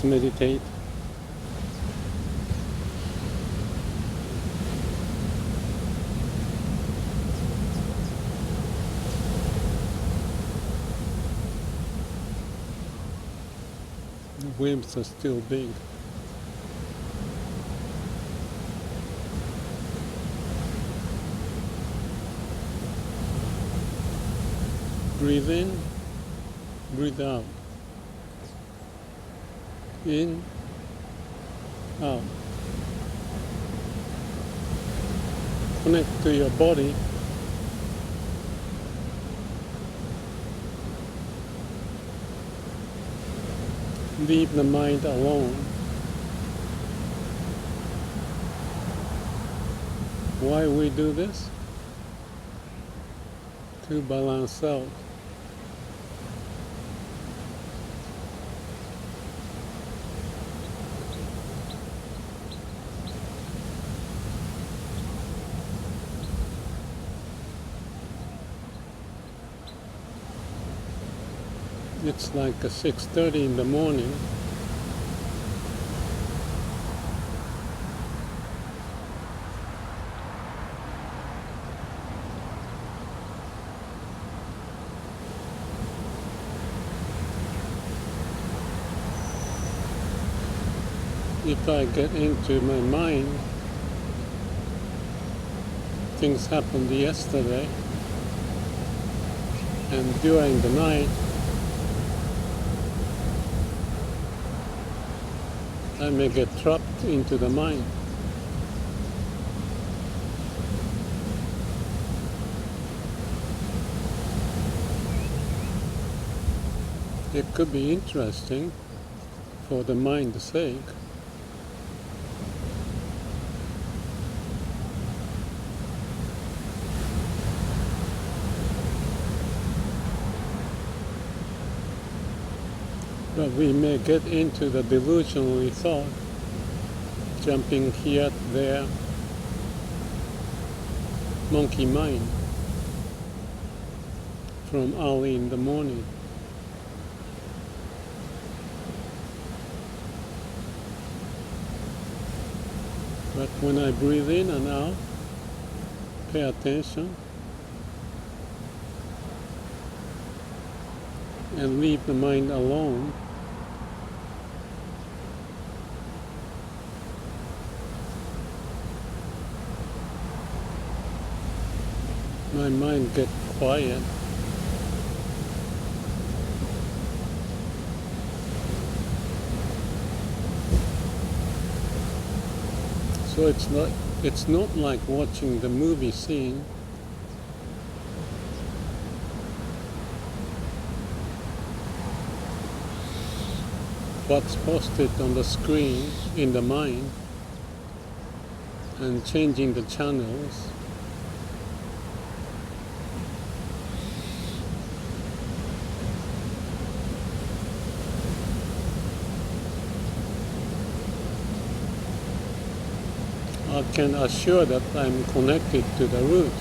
Let's meditate. The waves are still big. Breathe in, breathe out. In, out. Connect to your body. Leave the mind alone. Why we do this? To balance out. It's like 6:30 in the morning. If I get into my mind, things happened yesterday, and during the night, I may get trapped into the mind. It could be interesting for the mind's sake. But we may get into the delusional thought, jumping here, there, monkey mind, from early in the morning. But when I breathe in and out, pay attention, and leave the mind alone, my mind gets quiet. So it's not like watching the movie scene. What's posted on the screen in the mind and changing the channels. I can assure that I'm connected to the root.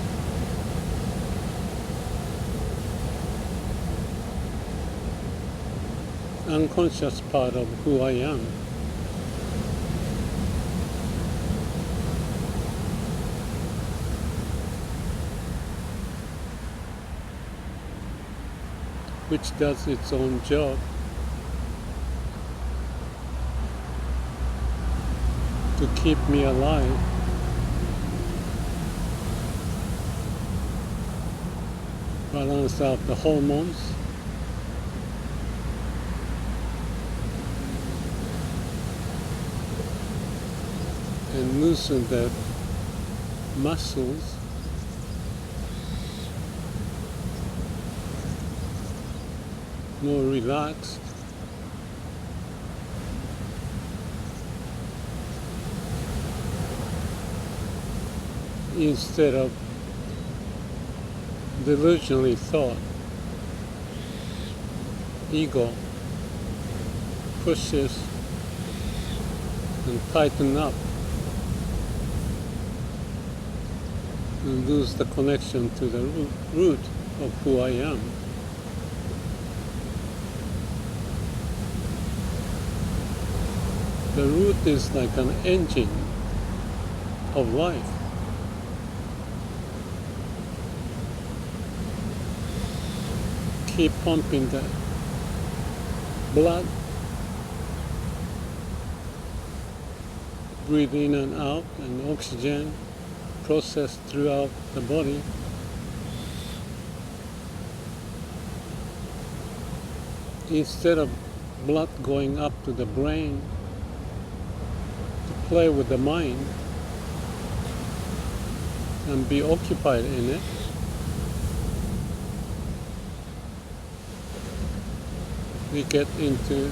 Unconscious part of who I am. Which does its own job. To keep me alive. Balance out the hormones. And loosen the muscles. More relaxed. Instead of delusionally thought, ego pushes and tighten up and lose the connection to the root of who I am. The root is like an engine of life. Keep pumping the blood, breathe in and out, and oxygen processed throughout the body. Instead of blood going up to the brain to play with the mind and be occupied in it, we get into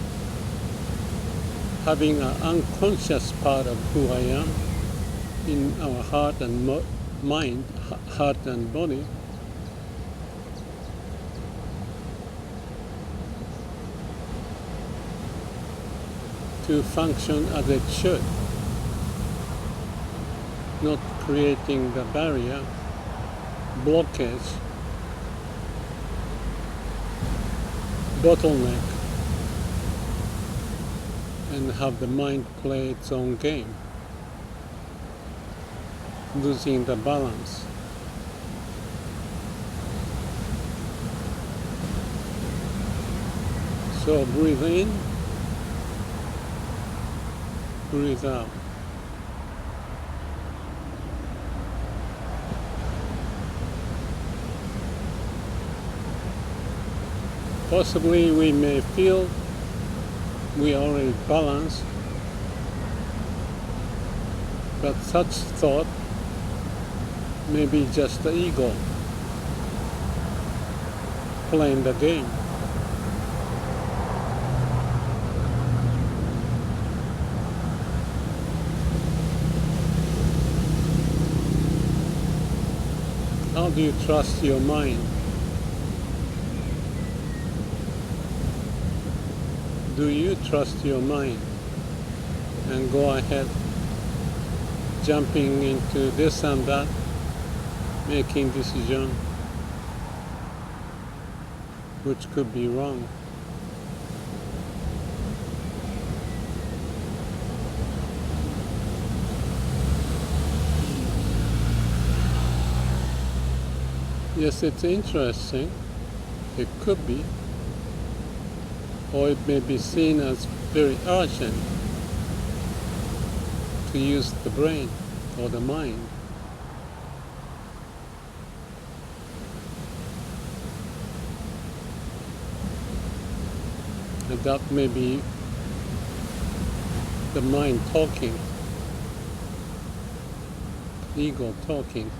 having an unconscious part of who I am in our heart and mind, heart and body. To function as it should, not creating the barrier, blockage, bottleneck, and have the mind play its own game, losing the balance. So breathe in, breathe out. Possibly we may feel we are already balanced, but such thought may be just the ego playing the game. How do you trust your mind? Do you trust your mind and go ahead jumping into this and that, making decision which could be wrong? Yes, it's interesting. It could be. Or it may be seen as very urgent to use the brain or the mind. And that may be the mind talking, ego talking.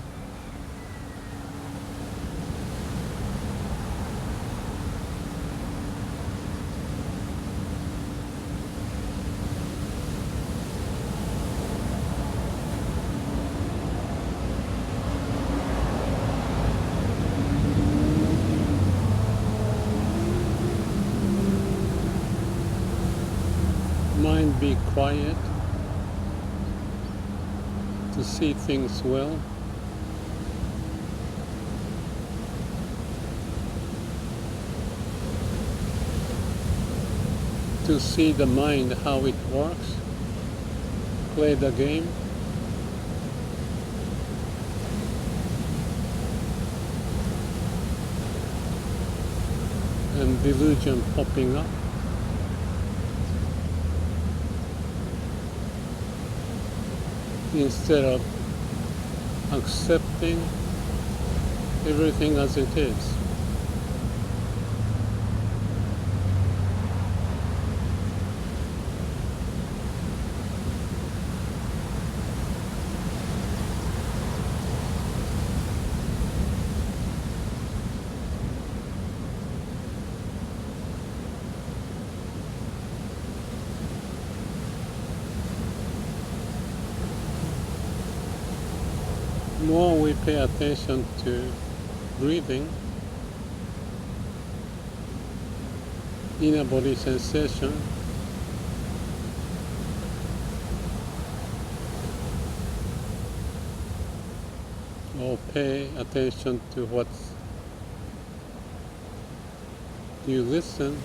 Mind be quiet to see things well. To see the mind how it works, play the game. And delusion popping up. Instead of accepting everything as it is. More we pay attention to breathing, inner body sensation, or pay attention to what you listen,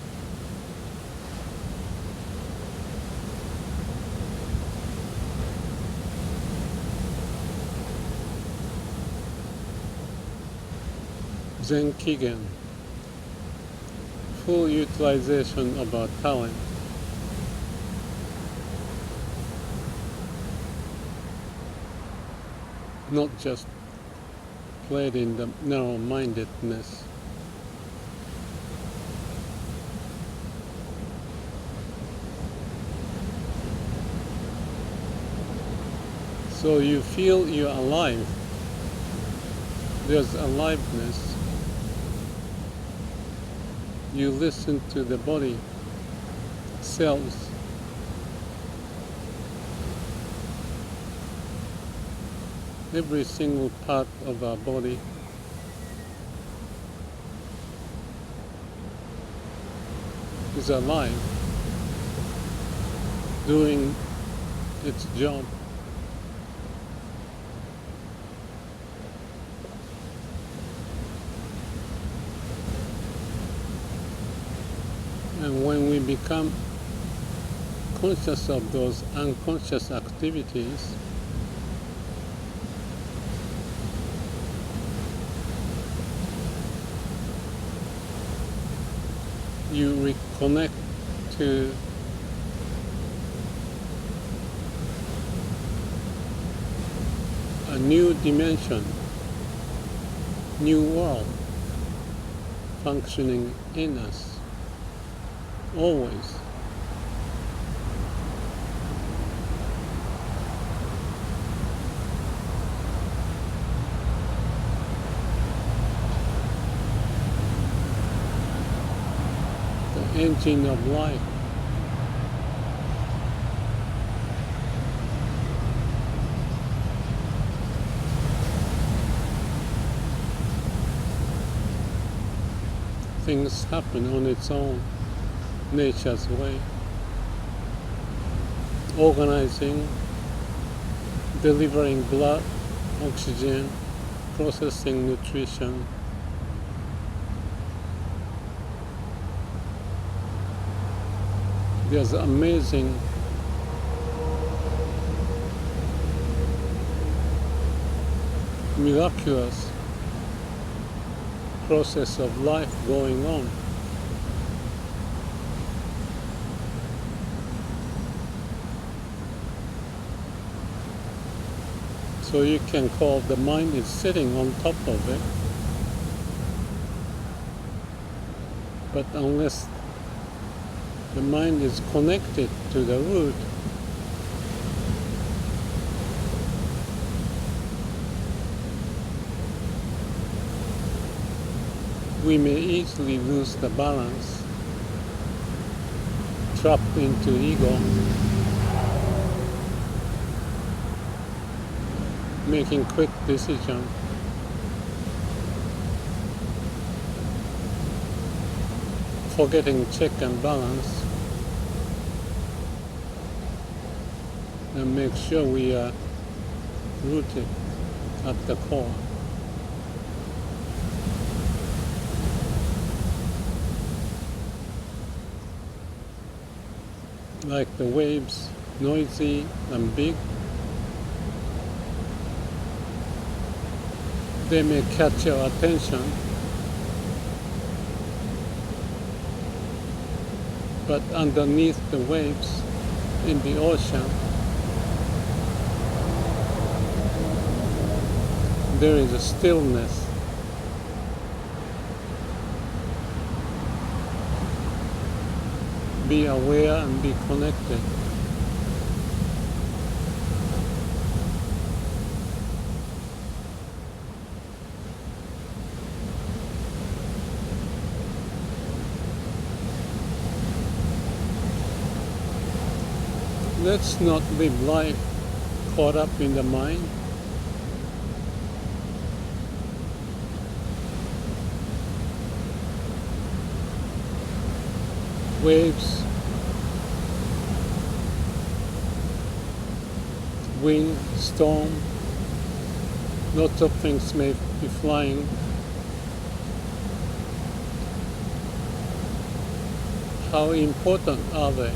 Zen Kigen, full utilization of our talent. Not just played in the narrow-mindedness. So you feel you're alive. There's aliveness. You listen to the body, cells. Every single part of our body is alive, doing its job. And when we become conscious of those unconscious activities, you reconnect to a new dimension, new world functioning in us, always. The engine of life. Things happen on its own, nature's way. Organizing, delivering blood, oxygen, processing nutrition. There's amazing miraculous process of life going on. So you can call the mind is sitting on top of it, but unless the mind is connected to the root, we may easily lose the balance, trapped into ego, making quick decisions, forgetting check and balance, and make sure we are rooted at the core. Like the waves, noisy and big, they may catch your attention, but underneath the waves in the ocean, there is a stillness. Be aware and be connected. Let's not live life caught up in the mind. Waves, wind, storm, lots of things may be flying. How important are they?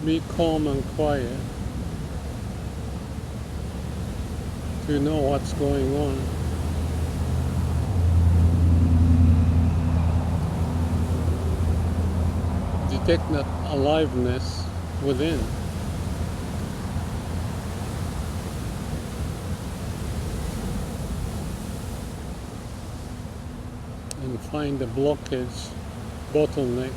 Be calm and quiet to know what's going on. Detect that aliveness within. And find the blockage, bottleneck.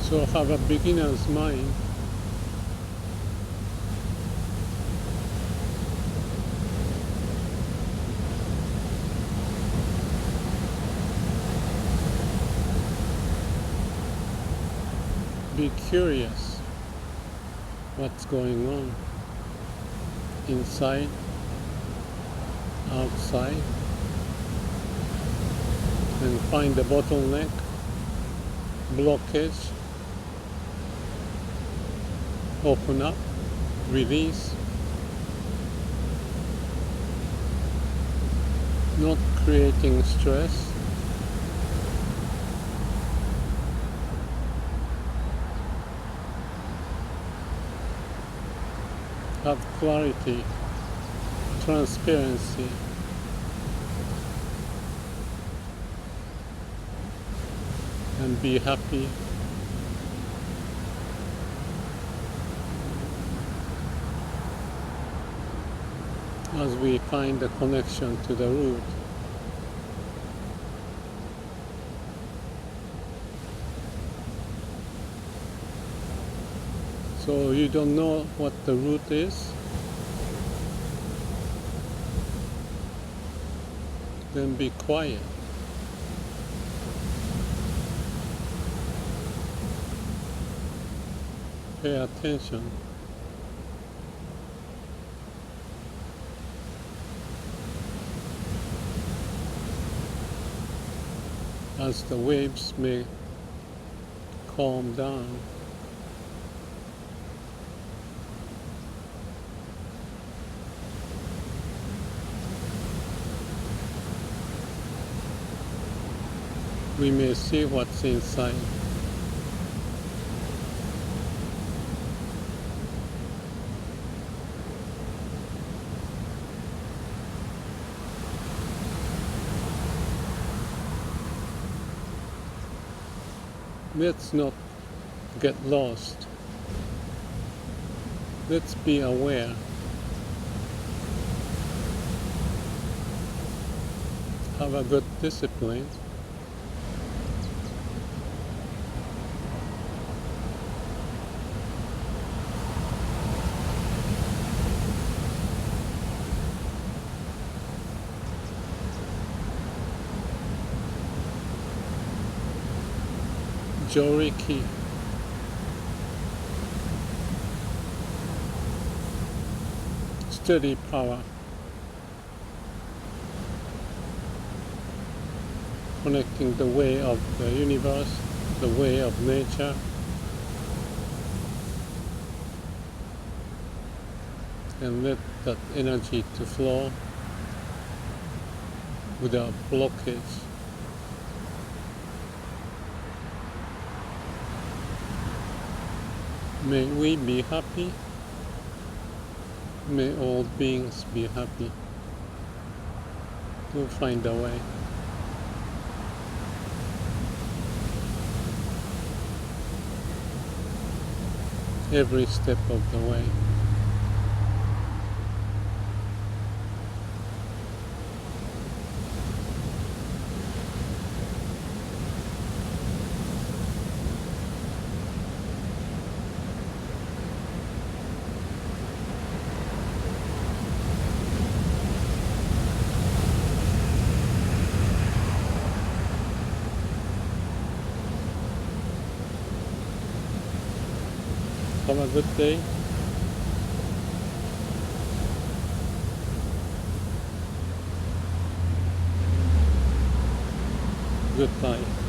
So have a beginner's mind. Be curious what's going on inside, outside, and find the bottleneck, blockage, open up, release, not creating stress. Have clarity, transparency, and be happy. As we find the connection to the root. So you don't know what the root is? Then be quiet. Pay attention. As the waves may calm down. We may see what's inside. Let's not get lost. Let's be aware. Have a good discipline. Joriki. Steady power. Connecting the way of the universe, the way of nature. And let that energy to flow without blockage. May we be happy. May all beings be happy. We'll find a way. Every step of the way. Have a good day. Goodbye.